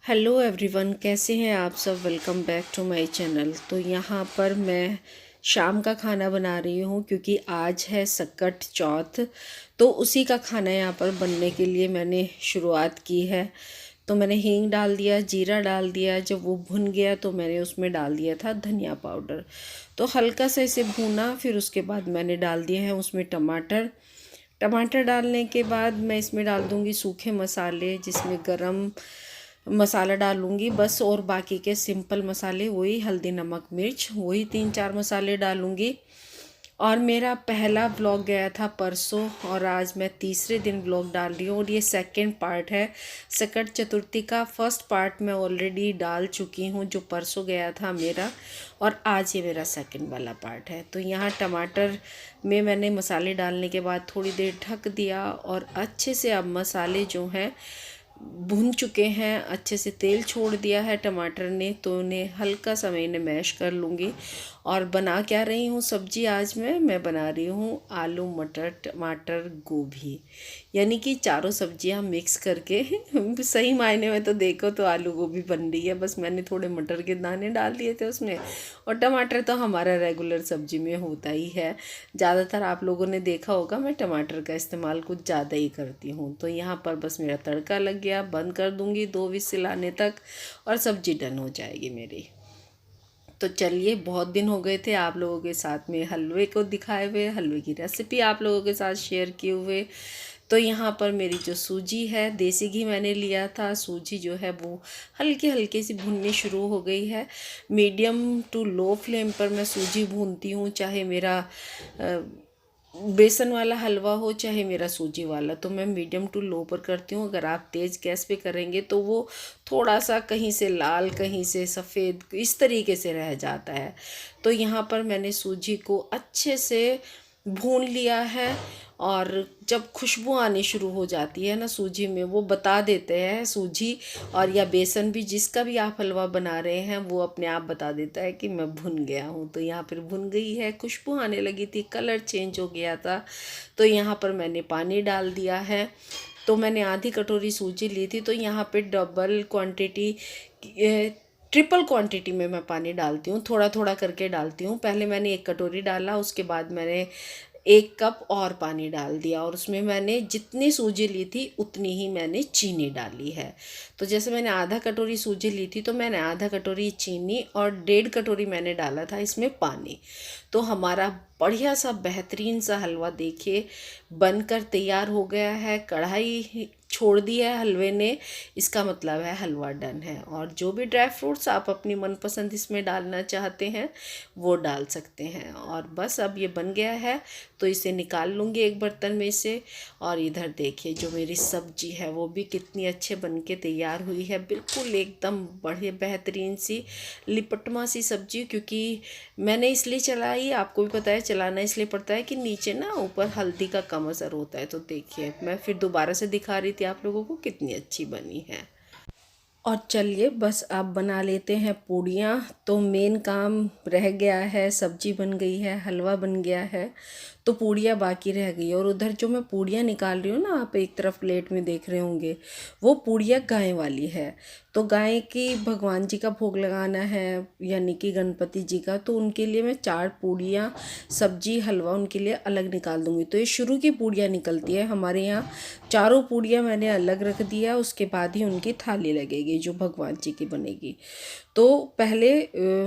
Hello everyone, कैसे हैं आप सब। Welcome back to my channel. तो यहाँ पर मैं शाम का खाना बना रही हूँ क्योंकि आज है सकट चौथ। तो उसी का खाना यहाँ पर बनने के लिए मैंने शुरुआत की है। तो मैंने हींग डाल दिया, जीरा डाल दिया। जब वो भुन गया तो मैंने उसमें डाल दिया था धनिया पाउडर। तो हल्का सा इसे भूना, फिर उसके बाद मैंने डाल दिए हैं उसमें टमाटर। टमाटर डालने के बाद मैं इसमें डाल दूँगी सूखे मसाले, जिसमें गरम मसाला डालूँगी बस, और बाकी के सिंपल मसाले वही हल्दी नमक मिर्च, वही 3-4 मसाले डालूँगी। और मेरा पहला व्लॉग गया था परसों, और आज मैं तीसरे दिन व्लॉग डाल रही हूँ, और ये सेकंड पार्ट है। सकट चतुर्थी का फर्स्ट पार्ट मैं ऑलरेडी डाल चुकी हूँ जो परसों गया था मेरा, और आज ये मेरा सेकंड वाला पार्ट है। तो यहाँ टमाटर में मैंने मसाले डालने के बाद थोड़ी देर ढक दिया, और अच्छे से अब मसाले जो हैं भुन चुके हैं, अच्छे से तेल छोड़ दिया है टमाटर ने। तो उन्हें हल्का सा मैं इन्हें मैश कर लूँगी। और बना क्या रही हूँ सब्जी आज मैं बना रही हूँ आलू मटर टमाटर गोभी, यानी कि चारों सब्जियाँ मिक्स करके सही मायने में तो देखो तो आलू गोभी बन रही है। बस मैंने थोड़े मटर के दाने डाल दिए थे उसमें, और टमाटर तो हमारा रेगुलर सब्जी में होता ही है। ज़्यादातर आप लोगों ने देखा होगा मैं टमाटर का इस्तेमाल कुछ ज़्यादा ही करती हूँ। तो यहाँ पर बस मेरा तड़का लग गया, बंद कर दूँगी 2 विसिल आने तक, और सब्जी डन हो जाएगी मेरी। तो चलिए, बहुत दिन हो गए थे आप लोगों के साथ में हलवे को दिखाए हुए, हलवे की रेसिपी आप लोगों के साथ शेयर किए हुए। तो यहाँ पर मेरी जो सूजी है, देसी घी मैंने लिया था, सूजी जो है वो हल्की हल्की सी भुननी शुरू हो गई है। मीडियम टू लो फ्लेम पर मैं सूजी भूनती हूँ, चाहे मेरा बेसन वाला हलवा हो चाहे मेरा सूजी वाला। तो मैं मीडियम टू लो पर करती हूँ। अगर आप तेज़ गैस पे करेंगे तो वो थोड़ा सा कहीं से लाल कहीं से सफ़ेद इस तरीके से रह जाता है। तो यहाँ पर मैंने सूजी को अच्छे से भून लिया है, और जब खुशबू आनी शुरू हो जाती है ना सूजी में, वो बता देते हैं सूजी और या बेसन भी, जिसका भी आप हलवा बना रहे हैं वो अपने आप बता देता है कि मैं भुन गया हूँ। तो यहाँ पर भुन गई है, खुशबू आने लगी थी, कलर चेंज हो गया था। तो यहाँ पर मैंने पानी डाल दिया है। तो मैंने आधी कटोरी सूजी ली थी, तो यहाँ पे डबल क्वांटिटी ट्रिपल क्वांटिटी में मैं पानी डालती हूँ, थोड़ा थोड़ा करके डालती हूँ। पहले मैंने 1 कटोरी डाला, उसके बाद मैंने 1 कप और पानी डाल दिया, और उसमें मैंने जितनी सूजी ली थी उतनी ही मैंने चीनी डाली है। तो जैसे मैंने आधा कटोरी सूजी ली थी तो मैंने आधा कटोरी चीनी और 1.5 कटोरी मैंने डाला था इसमें पानी। तो हमारा बढ़िया सा बेहतरीन सा हलवा देखिए बनकर तैयार हो गया है। कढ़ाई छोड़ दी है हलवे ने, इसका मतलब है हलवा डन है। और जो भी ड्राई फ्रूट्स आप अपनी मनपसंद इसमें डालना चाहते हैं वो डाल सकते हैं। और बस अब ये बन गया है, तो इसे निकाल लूँगी एक बर्तन में से। और इधर देखिए जो मेरी सब्जी है वो भी कितनी अच्छे बन के तैयार हुई है, बिल्कुल एकदम बढ़िया बेहतरीन सी लिपटमा सी सब्जी। क्योंकि मैंने इसलिए चलाई, आपको भी पता है चलाना इसलिए पड़ता है कि नीचे ना ऊपर हल्दी का कम असर होता है। तो देखिए मैं फिर दोबारा से दिखा रही थी आप लोगों को कितनी अच्छी बनी है। और चलिए बस अब बना लेते हैं पूड़ियाँ। तो मेन काम रह गया है, सब्जी बन गई है, हलवा बन गया है, तो पूड़ियाँ बाकी रह गई। और उधर जो मैं पूड़ियाँ निकाल रही हूँ ना, आप एक तरफ प्लेट में देख रहे होंगे, वो पूड़ियाँ गाय वाली है। तो गाय की भगवान जी का भोग लगाना है, यानी कि गणपति जी का। तो उनके लिए मैं 4 पूड़ियाँ सब्जी हलवा उनके लिए अलग निकाल दूँगी। तो ये शुरू की पूड़ियाँ निकलती है हमारे यहाँ। चारों पूड़ियाँ मैंने अलग रख दिया, उसके बाद ही उनकी थाली लगेगी जो भगवान जी की बनेगी। तो पहले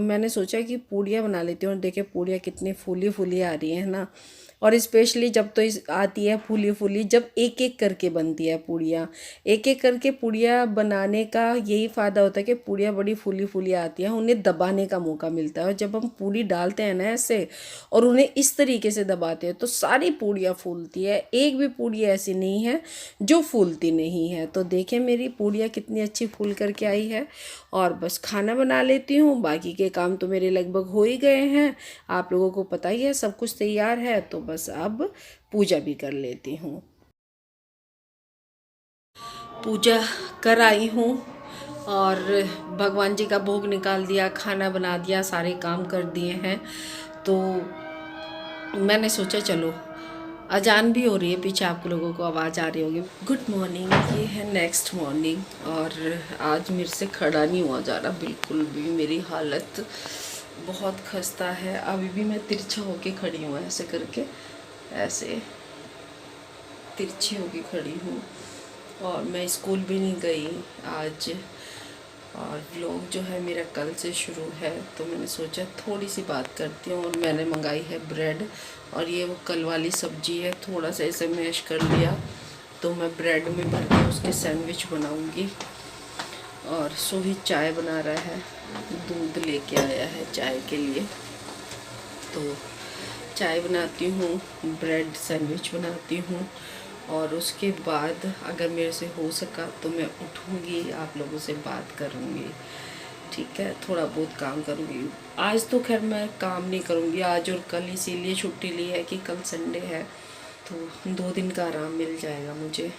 मैंने सोचा कि पूड़ियाँ बना लेती हूँ, और देखिए पूड़ियाँ कितनी फूली फूली आ रही है ना। और स्पेशली जब तो इस आती है फूली फूली, जब एक एक करके बनती है पूड़ियाँ। एक एक करके पूड़ियाँ बनाने का यही फ़ायदा होता है कि पूड़ियाँ बड़ी फूली फूली आती हैं, उन्हें दबाने का मौका मिलता है। और जब हम पूड़ी डालते हैं ना ऐसे, और उन्हें इस तरीके से दबाते हैं, तो सारी पूड़ियाँ फूलती है, एक भी पूड़ी ऐसी नहीं है जो फूलती नहीं है। तो देखें मेरी पूड़ियाँ कितनी अच्छी फूल करके आई है। और बस खाना बना लेती हूँ, बाकी के काम तो मेरे लगभग हो ही गए हैं, आप लोगों को पता ही है सब कुछ तैयार है। तो बस अब पूजा भी कर लेती हूँ। पूजा कर आई हूँ, और भगवान जी का भोग निकाल दिया, खाना बना दिया, सारे काम कर दिए हैं। तो मैंने सोचा चलो अजान भी हो रही है, पीछे आप लोगों को आवाज़ आ रही होगी। गुड मॉर्निंग, ये है नेक्स्ट मॉर्निंग और आज मेरे से खड़ा नहीं हुआ जा रहा बिल्कुल भी। मेरी हालत बहुत खस्ता है। अभी भी मैं तिरछा होके खड़ी हूँ, ऐसे करके, ऐसे तिरछी होके खड़ी हूँ। और मैं स्कूल भी नहीं गई आज। और व्लॉग जो है मेरा कल से शुरू है, तो मैंने सोचा थोड़ी सी बात करती हूँ। और मैंने मंगाई है ब्रेड, और ये वो कल वाली सब्ज़ी है, थोड़ा सा इसे मैश कर लिया तो मैं ब्रेड में भर के उसके सैंडविच बनाऊँगी। और सोहित चाय बना रहा है, दूध लेके आया है चाय के लिए, तो चाय बनाती हूँ, ब्रेड सैंडविच बनाती हूँ। और उसके बाद अगर मेरे से हो सका तो मैं उठूँगी, आप लोगों से बात करूँगी, ठीक है। थोड़ा बहुत काम करूँगी। आज तो खैर मैं काम नहीं करूँगी, आज और कल इसीलिए छुट्टी ली है कि कल संडे है, तो 2 दिन का आराम मिल जाएगा मुझे।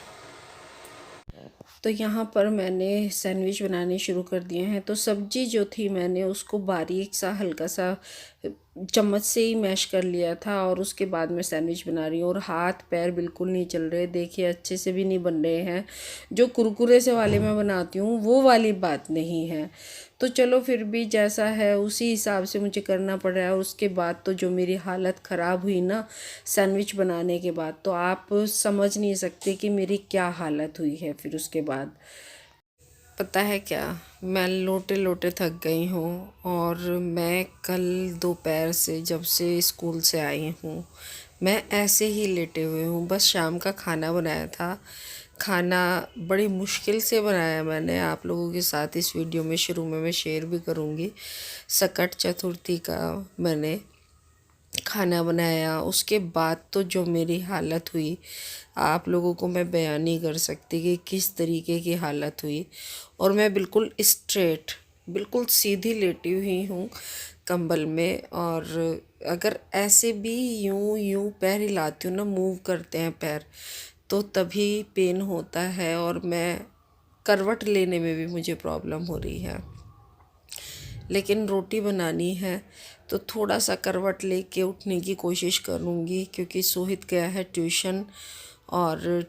तो यहाँ पर मैंने सैंडविच बनाने शुरू कर दिए हैं। तो सब्ज़ी जो थी मैंने उसको बारीक सा हल्का सा चम्मच से ही मैश कर लिया था, और उसके बाद मैं सैंडविच बना रही हूँ। और हाथ पैर बिल्कुल नहीं चल रहे, देखिए अच्छे से भी नहीं बन रहे हैं। जो कुरकुरे से वाले मैं बनाती हूँ वो वाली बात नहीं है। तो चलो फिर भी जैसा है उसी हिसाब से मुझे करना पड़ रहा है। उसके बाद तो जो मेरी हालत ख़राब हुई ना सैंडविच बनाने के बाद, तो आप समझ नहीं सकते कि मेरी क्या हालत हुई है। फिर उसके बाद पता है क्या, मैं लोटे लोटे थक गई हूँ। और मैं कल दोपहर से, जब से स्कूल से आई हूँ, मैं ऐसे ही लेटे हुए हूँ। बस शाम का खाना बनाया था, खाना बड़ी मुश्किल से बनाया मैंने, आप लोगों के साथ इस वीडियो में शुरू में मैं शेयर भी करूँगी। सकट चतुर्थी का मैंने खाना बनाया, उसके बाद तो जो मेरी हालत हुई आप लोगों को मैं बयान नहीं कर सकती कि किस तरीके की हालत हुई। और मैं बिल्कुल स्ट्रेट, बिल्कुल सीधी लेटी हुई हूँ कंबल में। और अगर ऐसे भी यूं यूं पैर हिलाती हूँ ना, मूव करते हैं पैर, तो तभी पेन होता है। और मैं करवट लेने में भी मुझे प्रॉब्लम हो रही है। लेकिन रोटी बनानी है तो थोड़ा सा करवट लेके उठने की कोशिश करूँगी, क्योंकि सोहित गया है ट्यूशन और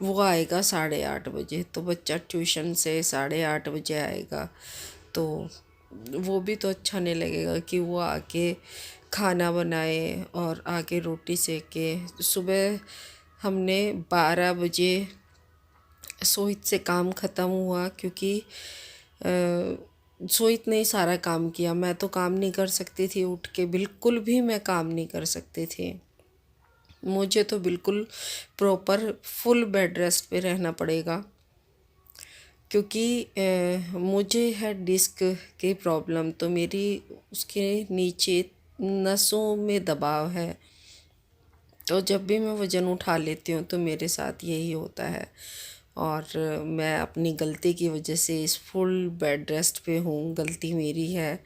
वो आएगा 8:30 बजे। तो बच्चा ट्यूशन से 8:30 बजे आएगा, तो वो भी तो अच्छा नहीं लगेगा कि वो आके खाना बनाए और आके रोटी सेके। सुबह हमने 12 बजे सोहित से काम ख़त्म हुआ, क्योंकि सोहित ने सारा काम किया। मैं तो काम नहीं कर सकती थी उठ के, बिल्कुल भी मैं काम नहीं कर सकती थी। मुझे तो बिल्कुल प्रॉपर फुल बेड रेस्ट पे रहना पड़ेगा, क्योंकि मुझे है डिस्क की प्रॉब्लम। तो मेरी उसके नीचे नसों में दबाव है, तो जब भी मैं वज़न उठा लेती हूँ तो मेरे साथ यही होता है। और मैं अपनी गलती की वजह से इस फुल बेड रेस्ट पे हूँ, गलती मेरी है।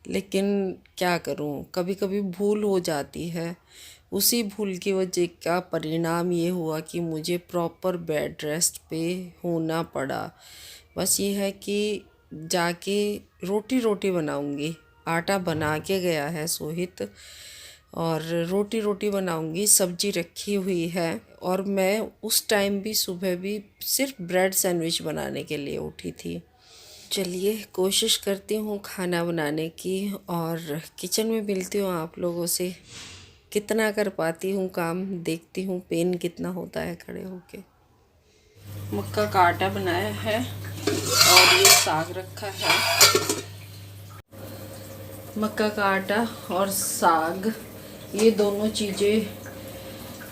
लेकिन क्या करूँ, कभी कभी भूल हो जाती है। उसी भूल की वजह का परिणाम ये हुआ कि मुझे प्रॉपर बेड रेस्ट पे होना पड़ा। बस ये है कि जाके रोटी रोटी बनाऊंगी, आटा बना के गया है सोहित, और रोटी रोटी बनाऊंगी, सब्जी रखी हुई है। और मैं उस टाइम भी सुबह भी सिर्फ ब्रेड सैंडविच बनाने के लिए उठी थी। चलिए कोशिश करती हूँ खाना बनाने की, और किचन में मिलती हूँ आप लोगों से। कितना कर पाती हूँ काम, देखती हूँ पेन कितना होता है खड़े होके। मक्का का आटा बनाया है और ये साग रखा है। मक्का का आटा और साग, ये दोनों चीज़ें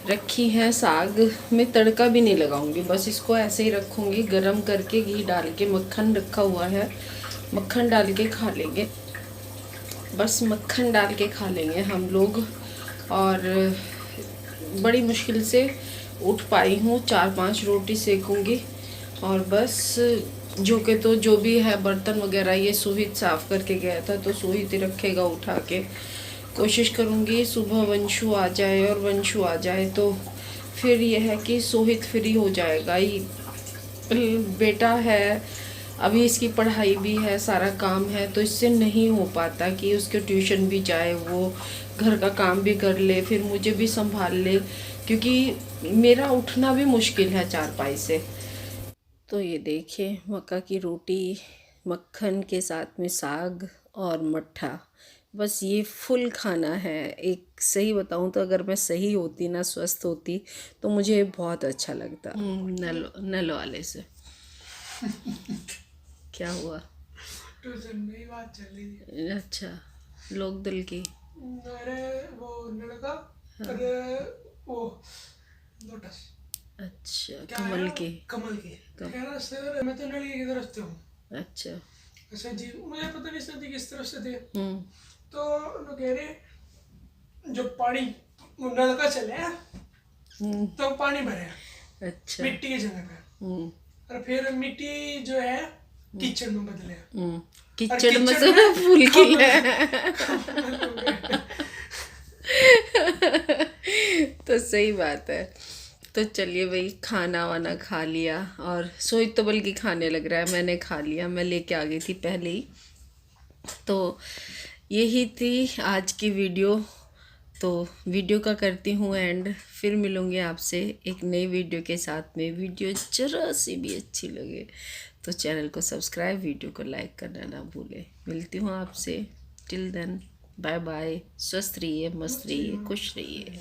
रखी हैं। साग में तड़का भी नहीं लगाऊंगी, बस इसको ऐसे ही रखूंगी गरम करके, घी डाल के। मक्खन रखा हुआ है, मक्खन डाल के खा लेंगे, बस मक्खन डाल के खा लेंगे हम लोग। और बड़ी मुश्किल से उठ पाई हूँ, 4-5 रोटी सेकूंगी और बस। जो के तो जो भी है बर्तन वगैरह ये सोहित साफ़ करके गया था, तो सोहित ही रखेगा उठा के। कोशिश करूँगी सुबह वंशु आ जाए, और वंशु आ जाए तो फिर यह है कि सोहित फ्री हो जाएगा। बेटा है, अभी इसकी पढ़ाई भी है, सारा काम है, तो इससे नहीं हो पाता कि उसके ट्यूशन भी जाए, वो घर का काम भी कर ले, फिर मुझे भी संभाल ले। क्योंकि मेरा उठना भी मुश्किल है चारपाई से। तो ये देखिए मक्का की रोटी, मक्खन के साथ में साग और मट्ठा, बस ये फुल खाना है। एक सही बताऊं तो अगर मैं सही होती ना, स्वस्थ होती, तो मुझे बहुत अच्छा लगता। नल वाले से क्या हुआ? ट्यूशन में ही बात चल रही थी। अच्छा, लोक दल की। अरे वो लड़का, अरे वो लोटस, अच्छा, क्या कमल है की। कमल की, कह रहा सर मैं तो लड़के की तरफ से हूँ। अच्छा। अच्छा जी, मुझे पता नहीं सर जी किस तरफ से थे। हम्म। तो वो कह रहे जो पानी वो नलका चले तो पानी भरे अच्छा। मिट्टी की जगह पे, और फिर मिट्टी जो है कीचड़ में बदले, और कीचड़ में कीचड़ से में फूल खिले। कमल हो गए। तो सही बात है। तो चलिए भाई, खाना वाना खा लिया, और सोई तो बल्कि खाने लग रहा है। मैंने खा लिया, मैं लेके आ गई थी पहले ही। तो यही थी आज की वीडियो। तो वीडियो का करती हूँ एंड, फिर मिलूँगी आपसे एक नई वीडियो के साथ में। वीडियो जरा सी भी अच्छी लगे तो चैनल को सब्सक्राइब, वीडियो को लाइक करना ना भूलें। मिलती हूँ आपसे। Till then, bye bye. स्वस्थ रहिए, मस्त रहिए, खुश रहिए।